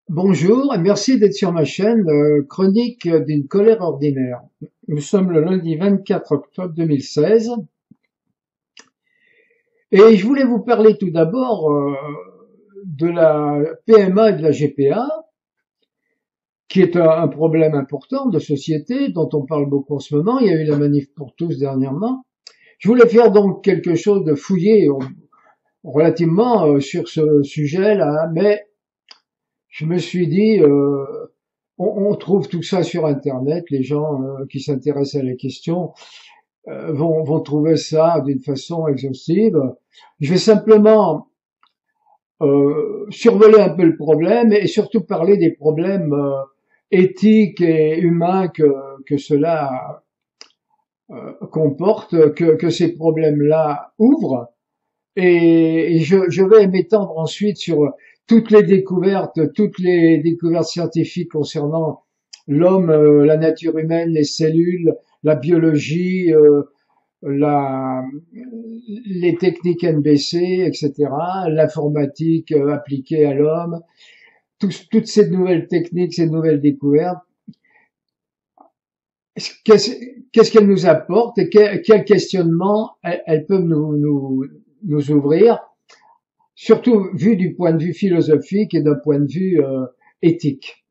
Bonjour et merci d'être sur ma chaîne Chronique d'une colère ordinaire. Nous sommes le lundi 24 octobre 2016 et je voulais vous parler tout d'abord de la PMA et de la GPA, qui est un problème important de société dont on parle beaucoup en ce moment. Il y a eu la manif pour tous dernièrement. Je voulais faire donc quelque chose de fouillé relativement sur ce sujet-là, mais je me suis dit on trouve tout ça sur Internet. Les gens qui s'intéressent à la question vont trouver ça d'une façon exhaustive. Je vais simplement survoler un peu le problème et surtout parler des problèmes éthiques et humains que cela comporte, que ces problèmes-là ouvrent. Et je vais m'étendre ensuite sur toutes les découvertes scientifiques concernant l'homme, la nature humaine, les cellules, la biologie, la, les techniques NBC, etc., l'informatique appliquée à l'homme, toutes ces nouvelles techniques, ces nouvelles découvertes. Qu'est-ce qu'est-ce qu'elles nous apportent et quel questionnement elles peuvent nous ouvrir, surtout vu du point de vue philosophique et d'un point de vue éthique.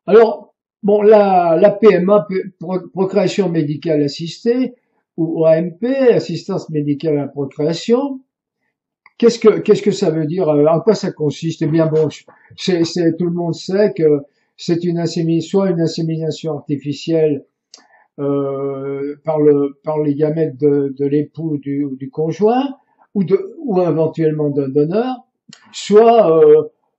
Alors, bon, la PMA, procréation médicale assistée, ou AMP, assistance médicale à la procréation, qu'est-ce que ça veut dire? En quoi ça consiste? Eh bien, bon, tout le monde sait que c'est soit une insémination artificielle par les gamètes de l'époux ou du conjoint, ou éventuellement d'un donneur, soit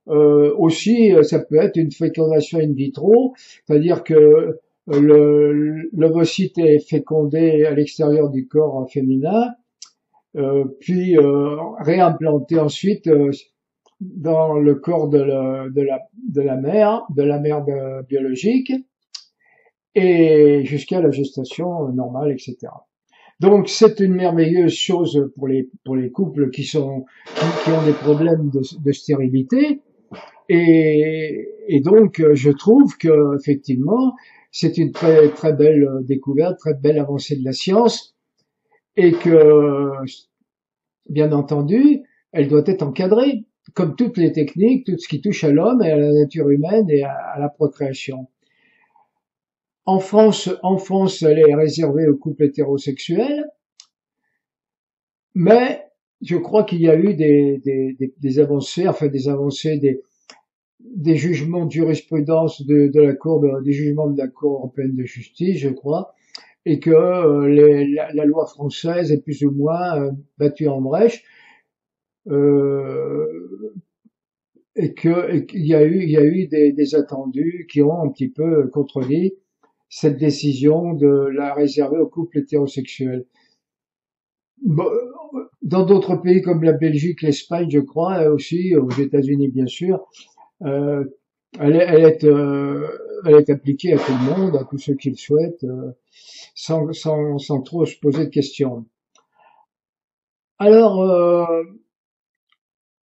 aussi ça peut être une fécondation in vitro, c'est-à-dire que l'ovocyte est fécondé à l'extérieur du corps féminin, puis réimplanté ensuite dans le corps de la mère biologique, et jusqu'à la gestation normale, etc. Donc c'est une merveilleuse chose pour les couples qui ont des problèmes de stérilité, et donc je trouve que effectivement c'est une très belle découverte, très belle avancée de la science, et que bien entendu elle doit être encadrée comme toutes les techniques, tout ce qui touche à l'homme et à la nature humaine et à la procréation. En France, elle est réservée aux couples hétérosexuels, mais je crois qu'il y a eu des avancées, enfin des avancées, des jugements de jurisprudence de la Cour, des jugements de la Cour européenne de justice, je crois, et que la loi française est plus ou moins battue en brèche, euh, et qu'il il y a eu des attendus qui ont un petit peu contredit cette décision de la réserver aux couples hétérosexuels. Bon, dans d'autres pays comme la Belgique, l'Espagne, je crois, aussi aux États-Unis bien sûr, euh, elle est appliquée à tout le monde, à tous ceux qui le souhaitent, sans trop se poser de questions. Alors,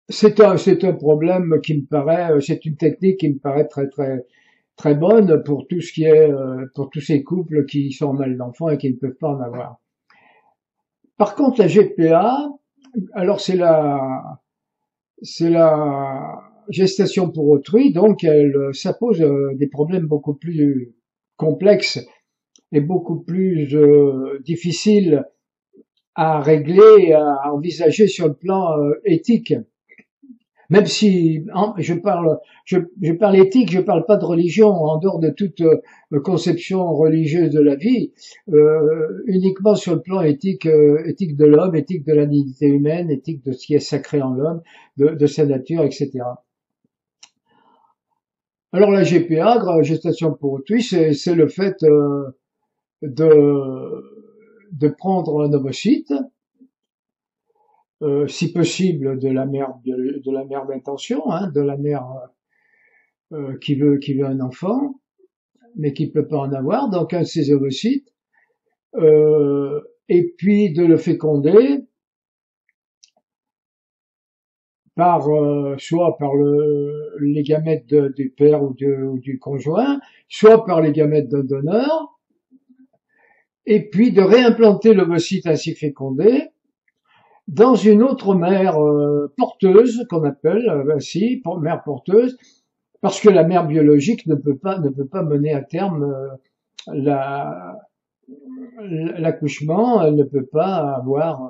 c'est un problème qui me paraît, c'est une technique qui me paraît très bonne pour tout ce qui est, pour tous ces couples qui sont mal d'enfants et qui ne peuvent pas en avoir. Par contre, la GPA, alors c'est la gestation pour autrui, donc ça pose des problèmes beaucoup plus complexes et beaucoup plus difficiles à régler, et à envisager sur le plan éthique. Même si je parle éthique, je parle pas de religion, en dehors de toute conception religieuse de la vie, uniquement sur le plan éthique, éthique de l'homme, éthique de la dignité humaine, éthique de ce qui est sacré en l'homme, de sa nature, etc. Alors la GPA, gestation pour autrui, c'est le fait de prendre un ovocyte, si possible de la mère d'intention, hein, de la mère qui veut un enfant, mais qui peut pas en avoir, donc un de ses ovocytes, et puis de le féconder soit par les gamètes du père ou du conjoint, soit par les gamètes d'un donneur, et puis de réimplanter l'ovocyte ainsi fécondé dans une autre mère porteuse qu'on appelle ainsi mère porteuse, parce que la mère biologique ne peut pas mener à terme l'accouchement, elle ne peut pas avoir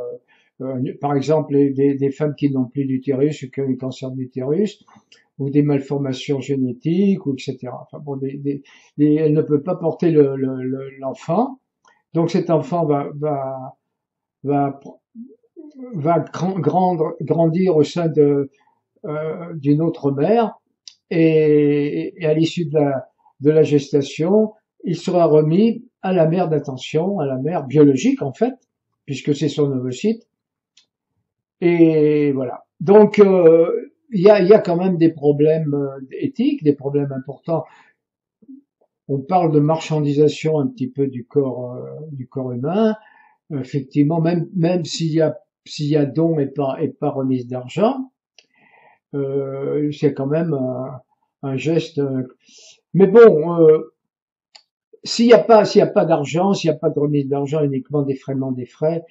par exemple des femmes qui n'ont plus d'utérus ou qui ont un cancer d'utérus ou des malformations génétiques ou etc. Enfin bon, elle ne peut pas porter l'enfant. Donc cet enfant va grandir au sein d'une autre mère et à l'issue de la gestation, il sera remis à la mère d'attention, à la mère biologique en fait, puisque c'est son ovocyte. Et voilà. Donc il y a quand même des problèmes éthiques, des problèmes importants. On parle de marchandisation un petit peu du corps humain. Effectivement, même s'il y a don et pas remise d'argent, c'est quand même un geste. Mais bon, s'il y a pas d'argent, s'il y a pas de remise d'argent, uniquement défraiement des frais,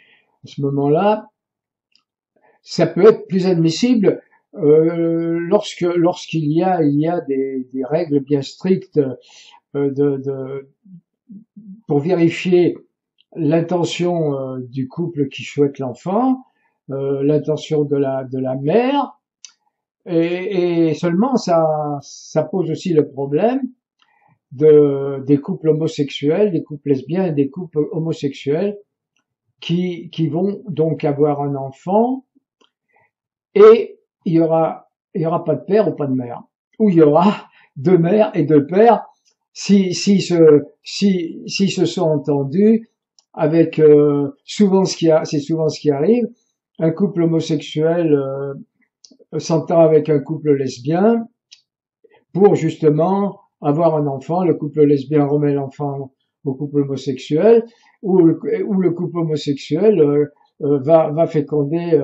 à ce moment-là, ça peut être plus admissible lorsqu'il y a des règles bien strictes pour vérifier l'intention du couple qui souhaite l'enfant, l'intention de la mère, et seulement ça pose aussi le problème des couples homosexuels, des couples lesbiens et des couples homosexuels qui vont donc avoir un enfant et il y aura pas de père ou pas de mère, ou il y aura deux mères et deux pères s'ils se sont entendus avec c'est souvent ce qui arrive, un couple homosexuel s'entend avec un couple lesbien pour justement avoir un enfant. Le couple lesbien remet l'enfant au couple homosexuel, ou le couple homosexuel va féconder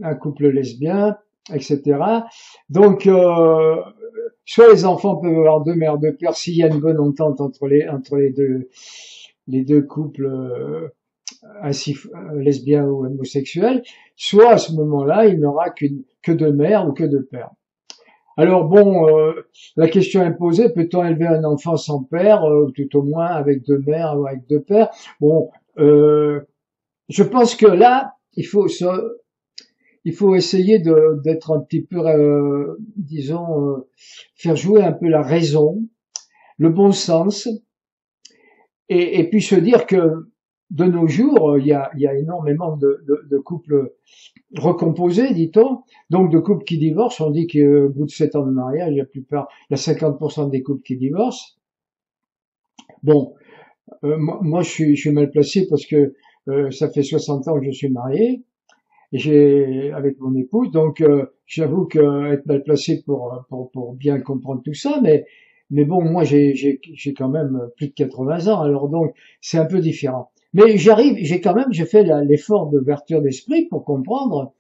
un couple lesbien, etc. Donc soit les enfants peuvent avoir deux mères, deux pères s'il y a une bonne entente entre les deux couples ainsi lesbiens ou homosexuels, soit à ce moment-là il n'aura que deux mères ou que deux pères. Alors bon, la question est posée, peut-on élever un enfant sans père, tout au moins avec deux mères ou avec deux pères? Bon, je pense que là, il faut essayer d'être un petit peu, disons, faire jouer un peu la raison, le bon sens, et puis se dire que de nos jours, il y a énormément de couples recomposés, dit-on, donc de couples qui divorcent. On dit qu'au bout de 7 ans de mariage, il y a 50% des couples qui divorcent. Bon, moi je suis mal placé parce que ça fait 60 ans que je suis marié avec mon épouse, donc j'avoue que être mal placé pour bien comprendre tout ça, mais bon, moi j'ai quand même plus de 80 ans, alors donc c'est un peu différent. Mais j'ai fait l'effort d'ouverture d'esprit pour comprendre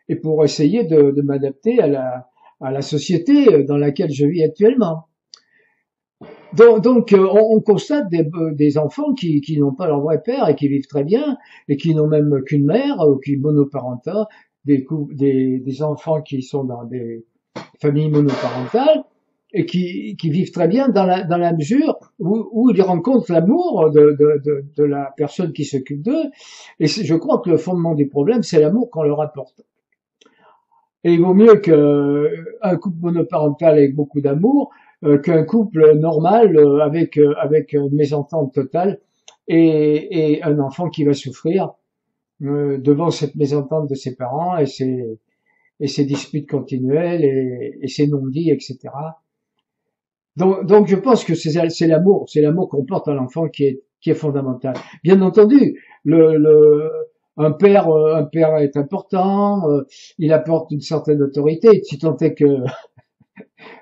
et pour essayer de m'adapter à la société dans laquelle je vis actuellement. Donc on constate des enfants qui n'ont pas leur vrai père et qui vivent très bien et qui n'ont même qu'une mère ou qui monoparentale, des enfants qui sont dans des familles monoparentales et qui vivent très bien dans la mesure où ils rencontrent l'amour de la personne qui s'occupe d'eux. Et je crois que le fondement du problème, c'est l'amour qu'on leur apporte. Et il vaut mieux qu'un couple monoparental avec beaucoup d'amour qu'un couple normal avec une mésentente totale et un enfant qui va souffrir devant cette mésentente de ses parents et ses disputes continuelles et ses non-dits, etc. Donc je pense que c'est l'amour qu'on porte à l'enfant qui est fondamental. Bien entendu, un père est important, il apporte une certaine autorité, si tant est que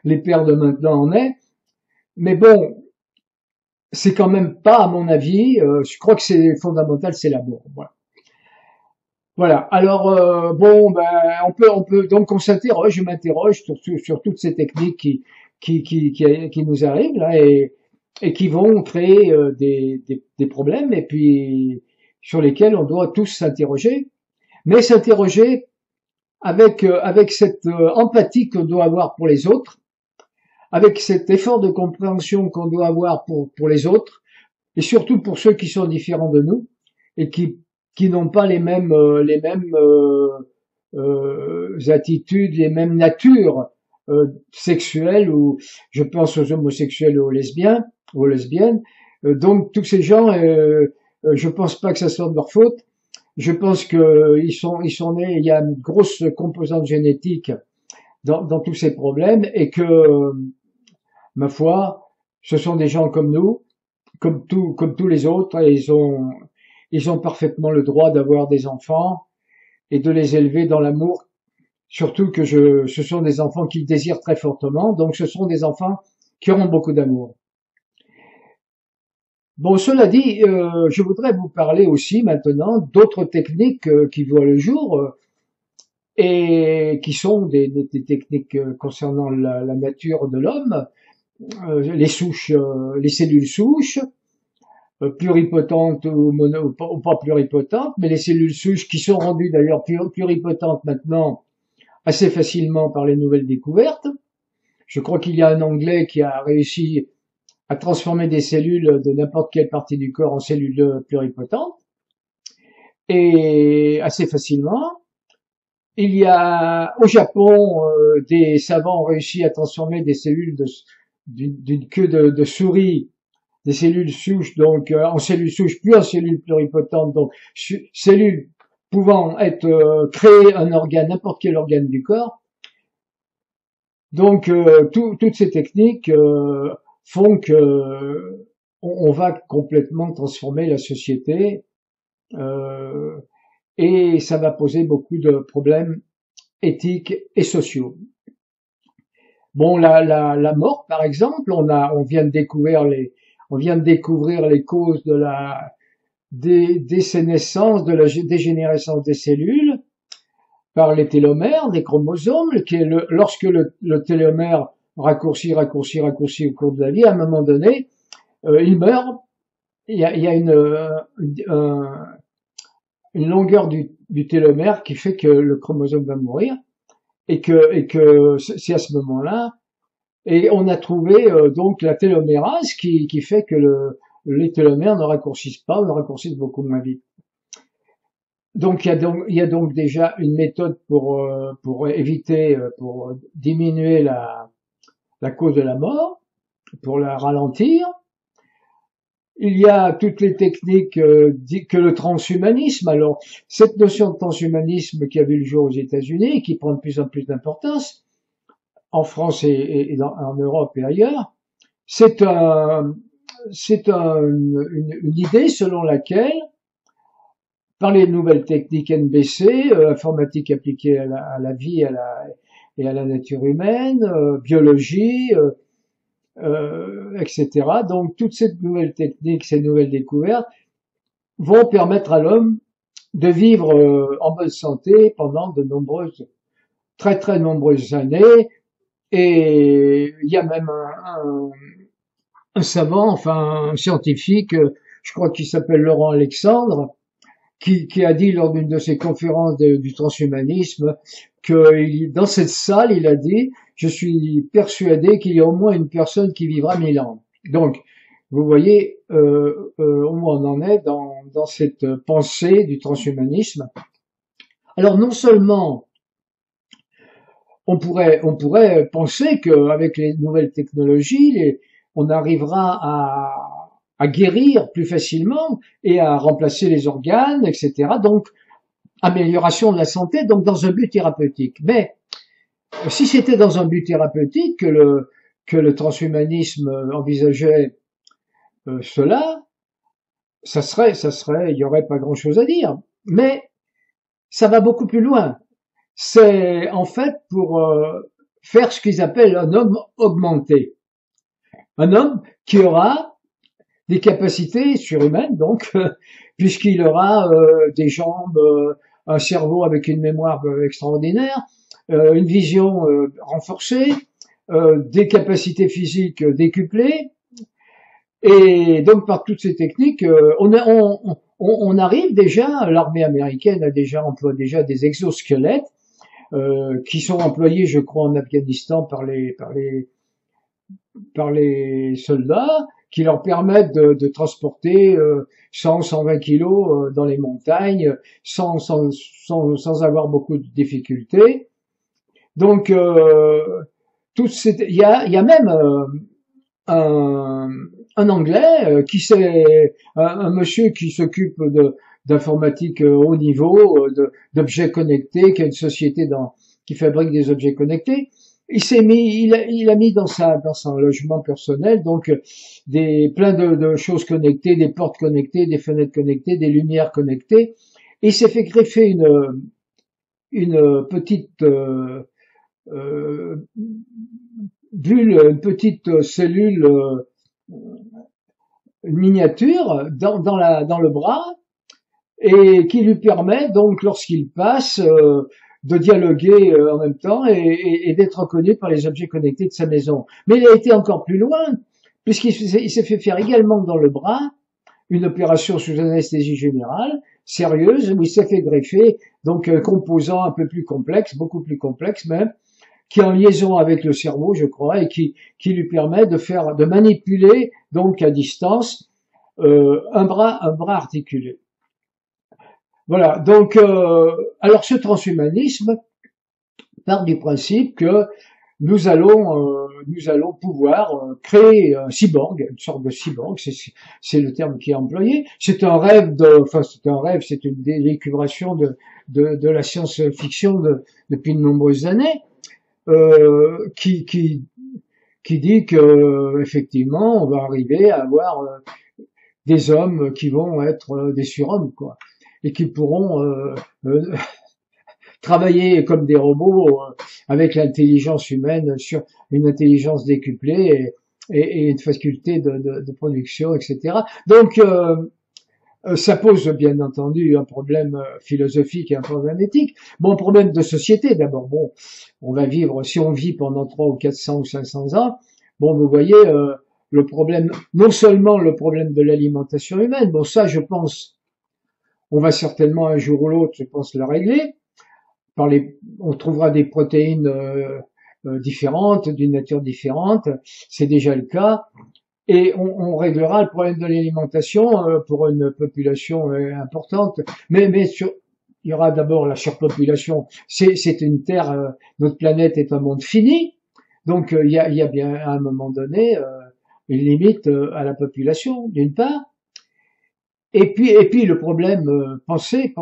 les pères de maintenant en aient. Mais bon, c'est quand même pas, à mon avis, je crois que c'est fondamental, c'est l'amour. Voilà. Voilà. Alors bon, ben on peut donc on s'interroge, je m'interroge sur toutes ces techniques qui nous arrivent là et qui vont créer des problèmes et puis sur lesquels on doit tous s'interroger, mais s'interroger avec cette empathie qu'on doit avoir pour les autres, avec cet effort de compréhension qu'on doit avoir pour les autres et surtout pour ceux qui sont différents de nous et qui n'ont pas les mêmes attitudes, les mêmes natures sexuelles, ou je pense aux homosexuels ou aux lesbiens ou aux lesbiennes. Donc tous ces gens, je pense pas que ça soit de leur faute. Je pense que ils sont nés, il y a une grosse composante génétique dans tous ces problèmes et que, ma foi, ce sont des gens comme nous, comme tous les autres, et ils ont parfaitement le droit d'avoir des enfants et de les élever dans l'amour. Surtout que ce sont des enfants qu'ils désirent très fortement, donc ce sont des enfants qui auront beaucoup d'amour. Bon, cela dit, je voudrais vous parler aussi maintenant d'autres techniques qui voient le jour et qui sont des techniques concernant la nature de l'homme, les cellules souches, pluripotentes ou pas pluripotentes, mais les cellules souches qui sont rendues d'ailleurs pluripotentes maintenant assez facilement par les nouvelles découvertes. Je crois qu'il y a un Anglais qui a réussi à transformer des cellules de n'importe quelle partie du corps en cellules pluripotentes, et assez facilement. Il y a au Japon des savants ont réussi à transformer des cellules d'une queue de souris, des cellules souches, donc en cellules souches puis en cellules pluripotentes, donc cellules pouvant être créer un organe, n'importe quel organe du corps. Donc toutes ces techniques font que on va complètement transformer la société euh, et ça va poser beaucoup de problèmes éthiques et sociaux. Bon, la mort, par exemple, on vient de découvrir les causes de la désénescence, de la dégénérescence des cellules par les télomères, des chromosomes, qui est lorsque le télomère raccourcit au cours de la vie, à un moment donné, il meurt. Il y a une longueur du télomère qui fait que le chromosome va mourir et que c'est à ce moment-là. Et on a trouvé donc la télomérase qui fait que les télomères ne raccourcissent pas, ou ne raccourcissent beaucoup moins vite. Donc il y a donc déjà une méthode pour éviter, pour diminuer la cause de la mort, pour la ralentir. Il y a toutes les techniques que le transhumanisme. Alors cette notion de transhumanisme qui a vu le jour aux États-Unis, qui prend de plus en plus d'importance en France et en Europe et ailleurs, c'est une idée selon laquelle, par les nouvelles techniques NBC, informatique appliquée à la vie et à la nature humaine, biologie, etc. Donc toutes ces nouvelles techniques, ces nouvelles découvertes vont permettre à l'homme de vivre en bonne santé pendant de nombreuses, très très nombreuses années. Et il y a même un savant, enfin un scientifique, je crois qu'il s'appelle Laurent Alexandre, qui a dit lors d'une de ses conférences du transhumanisme que dans cette salle, il a dit, je suis persuadé qu'il y a au moins une personne qui vivra 1000 ans. Donc, vous voyez où on en est dans cette pensée du transhumanisme. Alors, non seulement on pourrait penser qu'avec les nouvelles technologies, on arrivera à guérir plus facilement et à remplacer les organes, etc. Donc, amélioration de la santé, donc dans un but thérapeutique. Mais si c'était dans un but thérapeutique que le transhumanisme envisageait cela, ça serait, il y aurait pas grand-chose à dire. Mais ça va beaucoup plus loin. C'est en fait pour faire ce qu'ils appellent un homme augmenté. Un homme qui aura des capacités surhumaines, donc, puisqu'il aura des jambes un cerveau avec une mémoire extraordinaire, une vision renforcée, des capacités physiques décuplées. Et donc par toutes ces techniques, on arrive déjà, l'armée américaine emploie déjà des exosquelettes qui sont employés, je crois, en Afghanistan par les soldats, qui leur permettent de transporter 100-120 kilos dans les montagnes sans avoir beaucoup de difficultés. Donc, il y a même un Anglais un monsieur qui s'occupe d'informatique haut niveau, d'objets connectés, qui a une société qui fabrique des objets connectés. Il a mis dans son logement personnel donc plein de choses connectées, des portes connectées, des fenêtres connectées, des lumières connectées. Et il s'est fait greffer une petite bulle, une petite cellule miniature dans le bras, et qui lui permet donc, lorsqu'il passe, de dialoguer en même temps et d'être reconnu par les objets connectés de sa maison. Mais il a été encore plus loin, puisqu'il s'est fait faire également dans le bras une opération sous anesthésie générale, sérieuse, où il s'est fait greffer donc un composant un peu plus complexe, beaucoup plus complexe même, qui est en liaison avec le cerveau, je crois, et qui lui permet de manipuler donc à distance un bras articulé. Voilà. Donc, alors ce transhumanisme part du principe que nous allons pouvoir créer un cyborg, une sorte de cyborg, c'est le terme qui est employé. C'est un rêve c'est une élucubration de la science-fiction depuis de nombreuses années. Qui dit que effectivement on va arriver à avoir des hommes qui vont être des surhommes, quoi, et qui pourront travailler comme des robots avec l'intelligence humaine, sur une intelligence décuplée et une faculté de production, etc. Donc ça pose bien entendu un problème philosophique et un problème éthique. Bon, un problème de société d'abord. Bon, on va vivre, si on vit pendant 300 ou 400 ou 500 ans, bon, vous voyez, le problème, non seulement le problème de l'alimentation humaine, bon ça je pense, on va certainement un jour ou l'autre, je pense, le régler. On trouvera des protéines différentes, d'une nature différente, c'est déjà le cas. Et on réglera le problème de l'alimentation pour une population importante. Mais il y aura d'abord la surpopulation. C'est une terre, notre planète est un monde fini. Donc il y a bien à un moment donné une limite à la population, d'une part. Et puis le problème, pensez,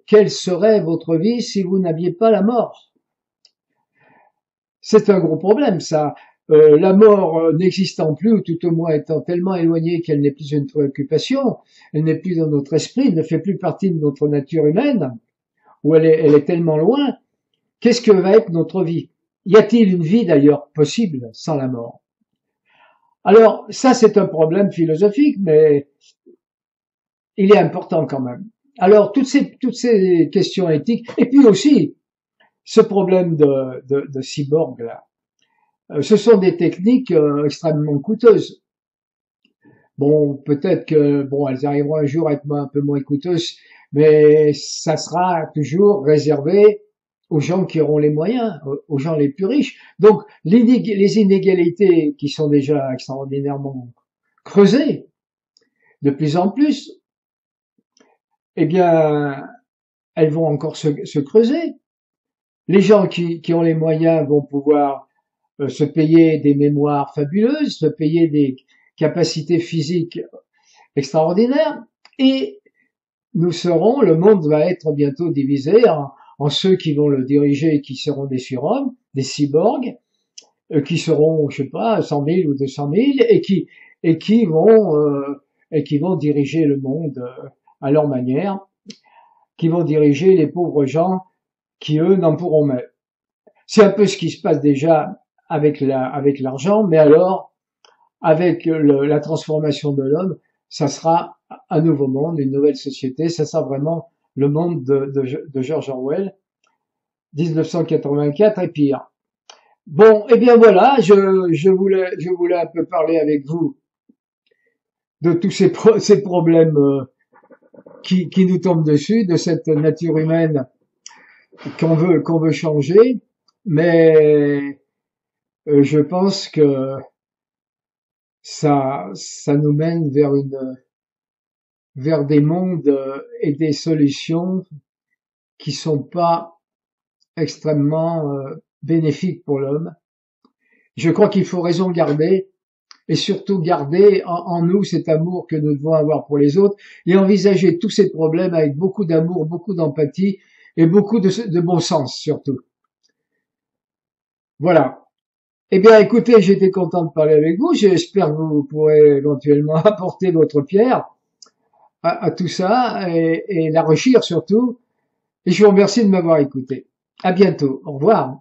quelle serait votre vie si vous n'aviez pas la mort? C'est un gros problème, ça. La mort n'existant plus, ou tout au moins étant tellement éloignée qu'elle n'est plus une préoccupation, elle n'est plus dans notre esprit, elle ne fait plus partie de notre nature humaine, ou elle est tellement loin, qu'est-ce que va être notre vie? Y a-t-il une vie d'ailleurs possible sans la mort? Alors, ça c'est un problème philosophique, mais il est important quand même. Alors, toutes ces questions éthiques, et puis aussi, ce problème de cyborg là, ce sont des techniques extrêmement coûteuses. Bon, peut-être que elles arriveront un jour à être un peu moins coûteuses, mais ça sera toujours réservé aux gens qui auront les moyens, aux gens les plus riches. Donc les inégalités qui sont déjà extraordinairement creusées de plus en plus, eh bien, elles vont encore se creuser. Les gens qui ont les moyens vont pouvoir se payer des mémoires fabuleuses, se payer des capacités physiques extraordinaires, et le monde va être bientôt divisé en ceux qui vont le diriger, qui seront des surhommes, des cyborgs, qui seront, je sais pas, 100 000 ou 200 000, et qui vont diriger le monde à leur manière, qui vont diriger les pauvres gens qui eux n'en pourront même. C'est un peu ce qui se passe déjà avec l'argent, mais alors avec la transformation de l'homme, ça sera un nouveau monde, une nouvelle société, ça sera vraiment Le Monde de George Orwell, 1984 et pire. Bon, eh bien voilà, je voulais un peu parler avec vous de tous ces problèmes qui nous tombent dessus, de cette nature humaine qu'on veut changer, mais je pense que ça nous mène vers des mondes et des solutions qui sont pas extrêmement bénéfiques pour l'homme. Je crois qu'il faut raison garder et surtout garder en nous cet amour que nous devons avoir pour les autres et envisager tous ces problèmes avec beaucoup d'amour, beaucoup d'empathie et beaucoup de bon sens surtout. Voilà. Eh bien, écoutez, j'étais content de parler avec vous. J'espère que vous pourrez éventuellement apporter votre pierre à tout ça et l'enrichir surtout. Et je vous remercie de m'avoir écouté. À bientôt. Au revoir.